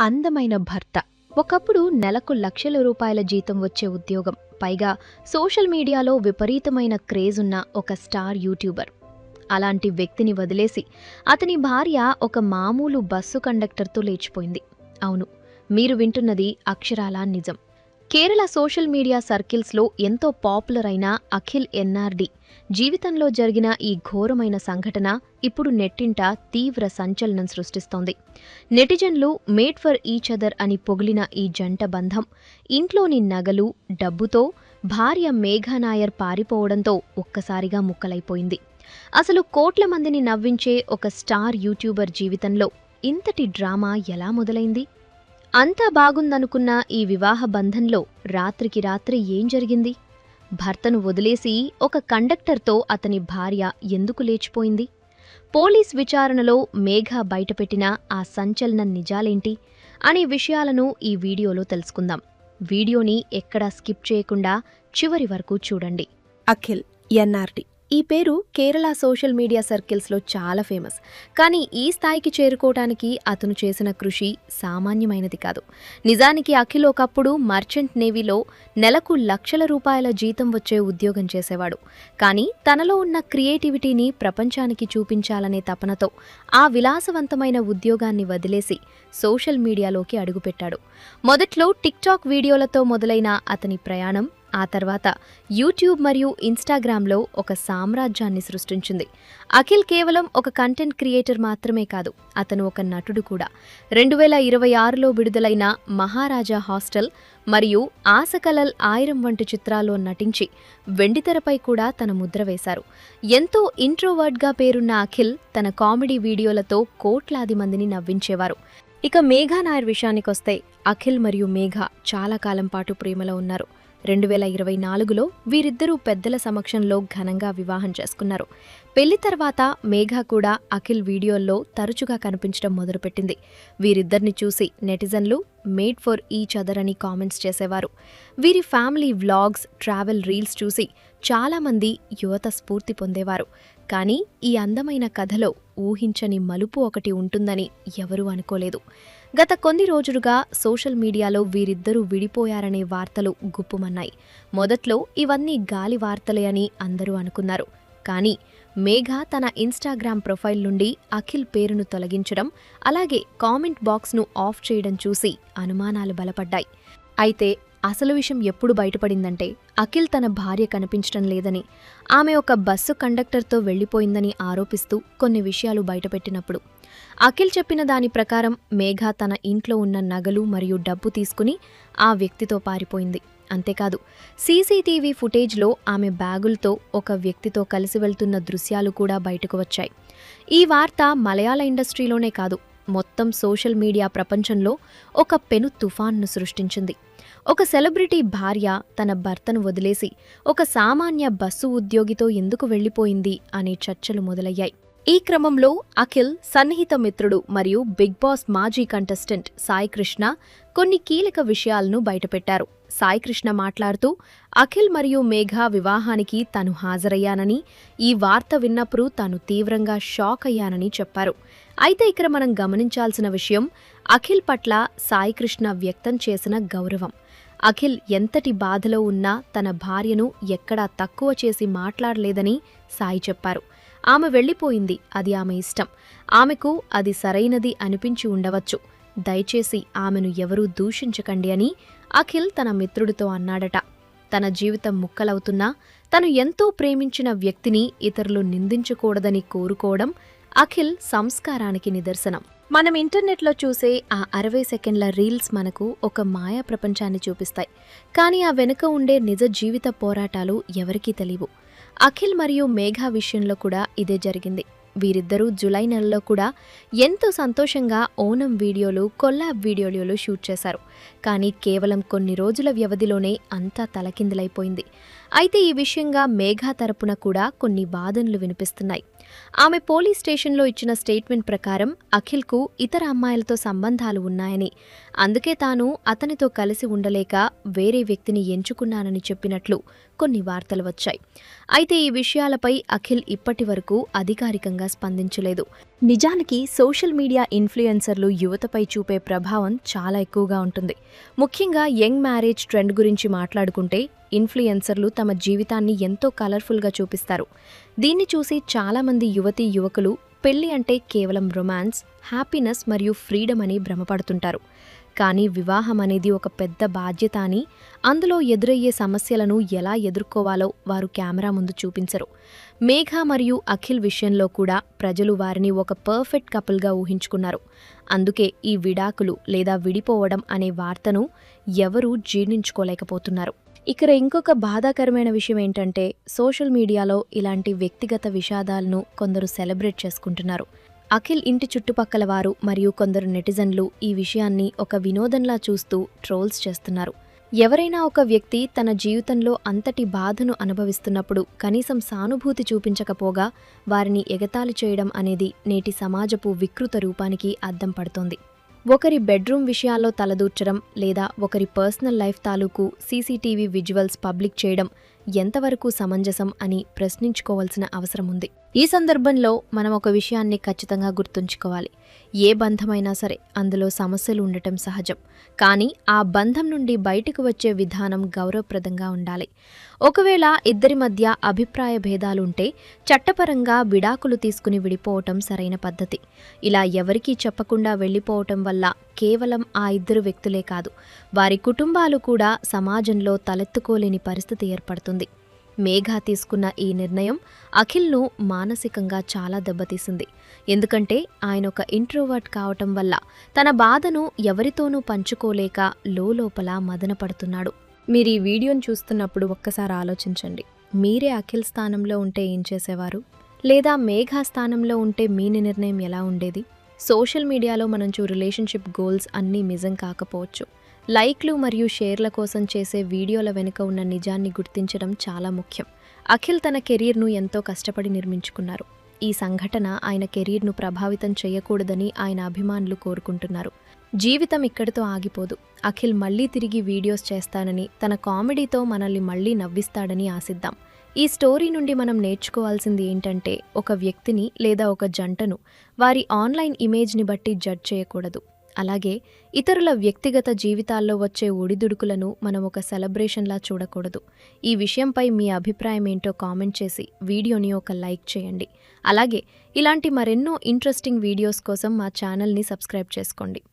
అందమైన భర్త ఒకప్పుడు నెలకు లక్షల రూపాయల జీతం వచ్చే ఉద్యోగం, పైగా సోషల్ మీడియాలో విపరీతమైన క్రేజ్ ఉన్న ఒక స్టార్ యూట్యూబర్. అలాంటి వ్యక్తిని వదిలేసి అతని భార్య ఒక మామూలు బస్సు కండక్టర్తో లేచిపోయింది. అవును, మీరు వింటున్నది అక్షరాలా నిజం. కేరళ సోషల్ మీడియా సర్కిల్స్లో ఎంతో పాపులర్ అయిన అఖిల్ ఎన్ఆర్డి జీవితంలో జరిగిన ఈ ఘోరమైన సంఘటన ఇప్పుడు నెట్టింట తీవ్ర సంచలనం సృష్టిస్తోంది. నెటిజన్లు మేడ్ ఫర్ ఈచ్ అదర్ అని పొగిలిన ఈ జంట బంధం ఇంట్లోని నగలు, డబ్బుతో భార్య మేఘా నాయర్ పారిపోవడంతో ఒక్కసారిగా ముక్కలైపోయింది. అసలు కోట్ల మందిని నవ్వించే ఒక స్టార్ యూట్యూబర్ జీవితంలో ఇంతటి డ్రామా ఎలా మొదలైంది? అంతా బాగుందనుకున్న ఈ వివాహ బంధంలో రాత్రికి రాత్రి ఏం జరిగింది? భర్తను వదిలేసి ఒక కండక్టర్తో అతని భార్య ఎందుకు లేచిపోయింది? పోలీస్ విచారణలో మేఘా బయటపెట్టిన ఆ సంచలన నిజాలేంటి అనే విషయాలను ఈ వీడియోలో తెలుసుకుందాం. వీడియోని ఎక్కడా స్కిప్ చేయకుండా చివరి వరకు చూడండి. అఖిల్ ఎన్ఆర్డి ఈ పేరు కేరళ సోషల్ మీడియా సర్కిల్స్లో చాలా ఫేమస్. కానీ ఈ స్థాయికి చేరుకోవడానికి అతను చేసిన కృషి సామాన్యమైనది కాదు. నిజానికి అఖిల్ ఒకప్పుడు మర్చెంట్ నేవీలో నెలకు లక్షల రూపాయల జీతం వచ్చే ఉద్యోగం చేసేవాడు. కానీ తనలో ఉన్న క్రియేటివిటీని ప్రపంచానికి చూపించాలనే తపనతో ఆ విలాసవంతమైన ఉద్యోగాన్ని వదిలేసి సోషల్ మీడియాలోకి అడుగుపెట్టాడు. మొదట్లో టిక్టాక్ వీడియోలతో మొదలైన అతని ప్రయాణం ఆ తర్వాత యూట్యూబ్ మరియు ఇన్స్టాగ్రామ్లో ఒక సామ్రాజ్యాన్ని సృష్టించింది. అఖిల్ కేవలం ఒక కంటెంట్ క్రియేటర్ మాత్రమే కాదు, అతను ఒక నటుడు కూడా. 2026లో విడుదలైన మహారాజా హాస్టల్ మరియు ఆశకలల్ 1000 వంటి చిత్రాల్లో నటించి వెండితెరపై కూడా తన ముద్ర వేశారు. ఎంతో ఇంట్రోవర్ట్గా పేరున్న అఖిల్ తన కామెడీ వీడియోలతో కోట్లాది మందిని నవ్వించేవారు. ఇక మేఘా నాయర్ విషయానికొస్తే అఖిల్ మరియు మేఘా చాలా కాలం పాటు ప్రేమలో ఉన్నారు. 2024లో వీరిద్దరూ పెద్దల సమక్షంలో ఘనంగా వివాహం చేసుకున్నారు. పెళ్లి తర్వాత మేఘా కూడా అఖిల్ వీడియోల్లో తరచుగా కనిపించడం మొదలుపెట్టింది. వీరిద్దరిని చూసి నెటిజన్లు మేడ్ ఫర్ ఈచ్ అదర్ అని కామెంట్స్ చేసేవారు. వీరి ఫ్యామిలీ వ్లాగ్స్, ట్రావెల్ రీల్స్ చూసి చాలామంది యువత స్ఫూర్తి పొందేవారు. కానీ ఈ అందమైన కథలో ఊహించని మలుపు ఒకటి ఉంటుందని ఎవరూ అనుకోలేదు. గత కొన్ని రోజులుగా సోషల్ మీడియాలో వీరిద్దరూ విడిపోయారనే వార్తలు గుప్పుమన్నాయి. మొదట్లో ఇవన్నీ గాలి వార్తలే అని అందరూ అనుకున్నారు. కానీ మేఘా తన ఇన్స్టాగ్రామ్ ప్రొఫైల్ నుండి అఖిల్ పేరును తొలగించడం, అలాగే కామెంట్ బాక్స్ను ఆఫ్ చేయడం చూసి అనుమానాలు బలపడ్డాయి. అయితే అసలు విషయం ఎప్పుడు బయటపడిందంటే, అఖిల్ తన భార్య కనిపించడం లేదని, ఆమె ఒక బస్సు కండక్టర్తో వెళ్లిపోయిందని ఆరోపిస్తూ కొన్ని విషయాలు బయటపెట్టినప్పుడు అఖిల్ చెప్పిన దాని ప్రకారం మేఘా తన ఇంట్లో ఉన్న నగలు మరియు డబ్బు తీసుకుని ఆ వ్యక్తితో పారిపోయింది. అంతేకాదు, సీసీటీవీ ఫుటేజ్లో ఆమె బ్యాగులతో ఒక వ్యక్తితో కలిసి వెళ్తున్న దృశ్యాలు కూడా బయటకు వచ్చాయి. ఈ వార్త మలయాళ ఇండస్ట్రీలోనే కాదు, మొత్తం సోషల్ మీడియా ప్రపంచంలో ఒక పెను తుఫాన్ను సృష్టించింది. ఒక సెలబ్రిటీ భార్య తన భర్తను వదిలేసి ఒక సామాన్య బస్సు ఉద్యోగితో ఎందుకు వెళ్లిపోయింది అనే చర్చలు మొదలయ్యాయి. ఈ క్రమంలో అఖిల్ సన్నిహిత మిత్రుడు మరియు బిగ్ బాస్ మాజీ కంటెస్టెంట్ సాయి కృష్ణ కొన్ని కీలక విషయాలను బయటపెట్టారు. సాయి కృష్ణ మాట్లాడుతూ అఖిల్ మరియు మేఘా వివాహానికి తాను హాజరయ్యానని, ఈ వార్త విన్నప్పుడు తాను తీవ్రంగా షాక్ అయ్యానని చెప్పారు. అయితే ఇక్కడ మనం గమనించాల్సిన విషయం అఖిల్ పట్ల సాయి కృష్ణ వ్యక్తం చేసిన గౌరవం. అఖిల్ ఎంతటి బాధలో ఉన్నా తన భార్యను ఎక్కడా తక్కువ చేసి మాట్లాడలేదని సాయి చెప్పారు. ఆమె వెళ్లిపోయింది, అది ఆమె ఇష్టం. ఆమెకు అది సరైనది అనిపించి ఉండవచ్చు. దయచేసి ఆమెను ఎవరూ దూషించకండి అని అఖిల్ తన మిత్రుడితో అన్నాడట. తన జీవితం ముక్కలవుతున్నా తను ఎంతో ప్రేమించిన వ్యక్తిని ఇతరులు నిందించకూడదని కోరుకోవడం అఖిల్ సంస్కారానికి నిదర్శనం. మనం ఇంటర్నెట్లో చూసే ఆ 60 సెకండ్ల రీల్స్ మనకు ఒక మాయా ప్రపంచాన్ని చూపిస్తాయి. కానీ ఆ వెనుక ఉండే నిజ జీవిత పోరాటాలు ఎవరికీ తెలియవు. అఖిల్ మరియు మేఘా విషయంలో కూడా ఇదే జరిగింది. వీరిద్దరూ జులై నెలలో కూడా ఎంతో సంతోషంగా ఓనం వీడియోలు, కొల్లాబ్ వీడియోలు షూట్ చేశారు. కానీ కేవలం కొన్ని రోజుల వ్యవధిలోనే అంతా తలకిందులైపోయింది. అయితే ఈ విషయంగా మేఘా తరపున కూడా కొన్ని వాదనలు వినిపిస్తున్నాయి. ఆమె పోలీస్ స్టేషన్లో ఇచ్చిన స్టేట్మెంట్ ప్రకారం అఖిల్కు ఇతర అమ్మాయిలతో సంబంధాలు ఉన్నాయని, అందుకే తాను అతనితో కలిసి ఉండలేక వేరే వ్యక్తిని ఎంచుకున్నానని చెప్పినట్లు కొన్ని వార్తలు వచ్చాయి. అయితే ఈ విషయాలపై అఖిల్ ఇప్పటివరకు అధికారికంగా స్పందించలేదు. నిజానికి సోషల్ మీడియా ఇన్ఫ్లుయెన్సర్లు యువతపై చూపే ప్రభావం చాలా ఎక్కువగా ఉంటుంది. ముఖ్యంగా యంగ్ మ్యారేజ్ ట్రెండ్ గురించి మాట్లాడుకుంటే ఇన్ఫ్లుయెన్సర్లు తమ జీవితాన్ని ఎంతో కలర్ఫుల్గా చూపిస్తారు. దీన్ని చూసి చాలామంది యువతీ యువకులు పెళ్లి అంటే కేవలం రొమాన్స్, హ్యాపీనెస్ మరియు ఫ్రీడమ్ అని భ్రమపడుతుంటారు. కానీ వివాహం అనేది ఒక పెద్ద బాధ్యత అని, అందులో ఎదురయ్యే సమస్యలను ఎలా ఎదుర్కోవాలో వారు కెమెరా ముందు చూపించరు. మేఘ మరియు అఖిల్ విషయంలో కూడా ప్రజలు వారిని ఒక పర్ఫెక్ట్ కపుల్గా ఊహించుకున్నారు. అందుకే ఈ విడాకులు లేదా విడిపోవడం అనే వార్తను ఎవరూ జీర్ణించుకోలేకపోతున్నారు. ఇక్కడ ఇంకొక బాధాకరమైన విషయం ఏంటంటే, సోషల్ మీడియాలో ఇలాంటి వ్యక్తిగత విషాదాలను కొందరు సెలబ్రేట్ చేసుకుంటున్నారు. అఖిల్ ఇంటి చుట్టుపక్కల వారు మరియు కొందరు నెటిజన్లు ఈ విషయాన్ని ఒక వినోదంలా చూస్తూ ట్రోల్స్ చేస్తున్నారు. ఎవరైనా ఒక వ్యక్తి తన జీవితంలో అంతటి బాధను అనుభవిస్తున్నప్పుడు కనీసం సానుభూతి చూపించకపోగా వారిని ఎగతాళి చేయడం అనేది నేటి సమాజపు వికృత రూపానికి అద్దం పడుతోంది. ఒకరి బెడ్రూమ్ విషయాల్లో తలదూర్చడం లేదా ఒకరి పర్సనల్ లైఫ్ తాలూకు సీసీటీవీ విజువల్స్ పబ్లిక్ చేయడం ఎంతవరకు సమంజసం అని ప్రశ్నించుకోవాల్సిన అవసరం ఉంది. ఈ సందర్భంలో మనం ఒక విషయాన్ని ఖచ్చితంగా గుర్తుంచుకోవాలి. ఏ బంధమైనా సరే అందులో సమస్యలు ఉండటం సహజం. కానీ ఆ బంధం నుండి బయటకు వచ్చే విధానం గౌరవప్రదంగా ఉండాలి. ఒకవేళ ఇద్దరి మధ్య అభిప్రాయ భేదాలుంటే చట్టపరంగా విడాకులు తీసుకుని విడిపోవటం సరైన పద్ధతి. ఇలా ఎవరికీ చెప్పకుండా వెళ్ళిపోవటం వల్ల కేవలం ఆ ఇద్దరు వ్యక్తులే కాదు, వారి కుటుంబాలు కూడా సమాజంలో తలెత్తుకోలేని పరిస్థితి ఏర్పడుతుంది. మేఘ తీసుకున్న ఈ నిర్ణయం అఖిల్ను మానసికంగా చాలా దెబ్బతీసింది. ఎందుకంటే ఆయన ఒక ఇంట్రోవర్ట్ కావటం వల్ల తన బాధను ఎవరితోనూ పంచుకోలేక లోపల మదనపడుతున్నాడు. మీరు ఈ వీడియోను చూస్తున్నప్పుడు ఒక్కసారి ఆలోచించండి. మీరే అఖిల్ స్థానంలో ఉంటే ఏం చేసేవారు? లేదా మేఘ స్థానంలో ఉంటే మీ నిర్ణయం ఎలా ఉండేది? సోషల్ మీడియాలో మనం రిలేషన్షిప్ గోల్స్ అన్నీ నిజం కాకపోవచ్చు. లైక్లు మరియు షేర్ల కోసం చేసే వీడియోల వెనుక ఉన్న నిజాన్ని గుర్తించడం చాలా ముఖ్యం. అఖిల్ తన కెరీర్ను ఎంతో కష్టపడి నిర్మించుకున్నారు. ఈ సంఘటన ఆయన కెరీర్ను ప్రభావితం చేయకూడదని ఆయన అభిమానులు కోరుకుంటున్నారు. జీవితం ఇక్కడితో ఆగిపోదు. అఖిల్ మళ్లీ తిరిగి వీడియోస్ చేస్తానని, తన కామెడీతో మనల్ని మళ్లీ నవ్విస్తాడని ఆశిద్దాం. ఈ స్టోరీ నుండి మనం నేర్చుకోవాల్సింది ఏంటంటే, ఒక వ్యక్తిని లేదా ఒక జంటను వారి ఆన్లైన్ ఇమేజ్ని బట్టి జడ్జ్ చేయకూడదు. అలాగే ఇతరుల వ్యక్తిగత జీవితాల్లో వచ్చే ఒడిదుడుకులను మనం ఒక సెలబ్రేషన్లా చూడకూడదు. ఈ విషయంపై మీ అభిప్రాయం ఏంటో కామెంట్ చేసి వీడియోని ఒక లైక్ చేయండి. అలాగే ఇలాంటి మరెన్నో ఇంట్రెస్టింగ్ వీడియోస్ కోసం మా ఛానల్ని సబ్స్క్రైబ్ చేసుకోండి.